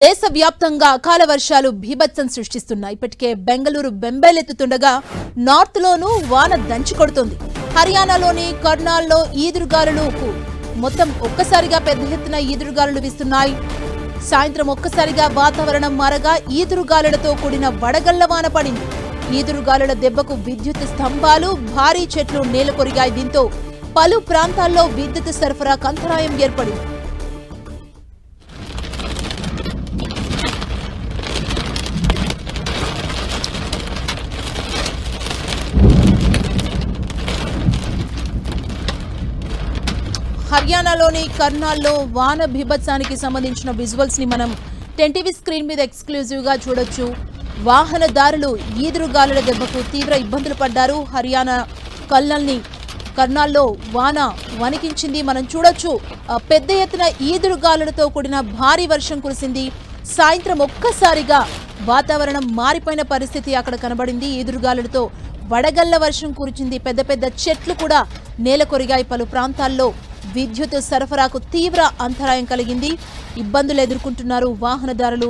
దేశవ్యాప్తంగా అకాల వర్షాలు భీభత్సం సృష్టిస్తున్నాయి. ఇప్పటికే బెంగళూరు బెంబేలెత్తుతుండగా నార్త్ లోనూ వాన దంచుకొడుతోంది. హర్యానాలోని కర్నాల్లో ఈదురుగాలులకు మొత్తం ఒక్కసారిగా పెద్ద ఎత్తున ఈదురుగాలులు వీస్తున్నాయి. సాయంత్రం ఒక్కసారిగా వాతావరణం మారగా ఈదురుగాలులతో కూడిన వడగళ్ల వాన పడింది. ఈదురుగాలుల దెబ్బకు విద్యుత్ స్తంభాలు, భారీ చెట్లు నేలకొరిగాయి. దీంతో పలు ప్రాంతాల్లో విద్యుత్ సరఫరాకు అంతరాయం ఏర్పడింది. హర్యానాలోని కర్నాల్లో వాన బీభత్సానికి సంబంధించిన విజువల్స్ ని మనం 10 టీవీ స్క్రీన్ మీద ఎక్స్క్లూజివ్ గా చూడొచ్చు. వాహనదారులు ఈదురుగాలుల దెబ్బకు తీవ్ర ఇబ్బందులు పడ్డారు. హర్యానా కర్నాల్లో వాన వణికించింది. మనం చూడొచ్చు పెద్ద ఎత్తున ఈదురుగాలులతో కూడిన భారీ వర్షం కురిసింది. సాయంత్రం ఒక్కసారిగా వాతావరణం మారిపోయిన పరిస్థితి అక్కడ కనబడింది. ఈదురుగాలులతో వడగళ్ల వర్షం కురిచింది. పెద్ద పెద్ద చెట్లు కూడా నేలకొరిగాయి. పలు ప్రాంతాల్లో విద్యుత్ సరఫరాకు తీవ్ర అంతరాయం కలిగింది. ఇబ్బందులు ఎదుర్కొంటున్నారు వాహనదారులు.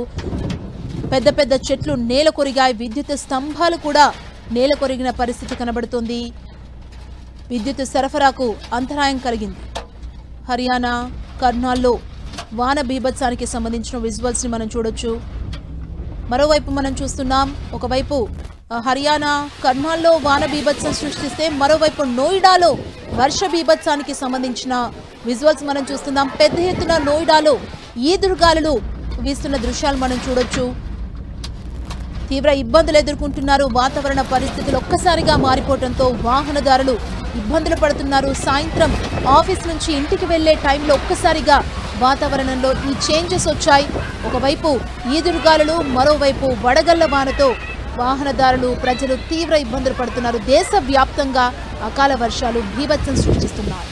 పెద్ద పెద్ద చెట్లు నేలకొరిగాయి. విద్యుత్ స్తంభాలు కూడా నేలకొరిగిన పరిస్థితి కనబడుతోంది. విద్యుత్ సరఫరాకు అంతరాయం కలిగింది. హర్యానా కర్నాల్లో వాన బీభత్సానికి సంబంధించిన విజువల్స్ ని మనం చూడొచ్చు. మరోవైపు మనం చూస్తున్నాం, ఒకవైపు హర్యానా కర్నాల్లో వాన బీభత్సం సృష్టిస్తే మరోవైపు నోయిడాలో వర్ష బీభత్సానికి సంబంధించిన విజువల్స్ మనం చూస్తున్నాం. పెద్ద ఎత్తున నోయిడాలో ఈదురుగాలులు వీస్తున్న దృశ్యాలు మనం చూడొచ్చు. తీవ్ర ఇబ్బందులు ఎదుర్కొంటున్నారు. వాతావరణ పరిస్థితులు ఒక్కసారిగా మారిపోవడంతో వాహనదారులు ఇబ్బందులు పడుతున్నారు. సాయంత్రం ఆఫీస్ నుంచి ఇంటికి వెళ్లే టైంలో ఒక్కసారిగా వాతావరణంలో ఈ చేంజెస్ వచ్చాయి. ఒకవైపు ఈదురుగాలులు, మరోవైపు వడగళ్ల వానతో వాహనదారులు, ప్రజలు తీవ్ర ఇబ్బందులు పడుతున్నారు. దేశవ్యాప్తంగా అకాల వర్షాలు భీభత్సం సృష్టిస్తున్నాయి.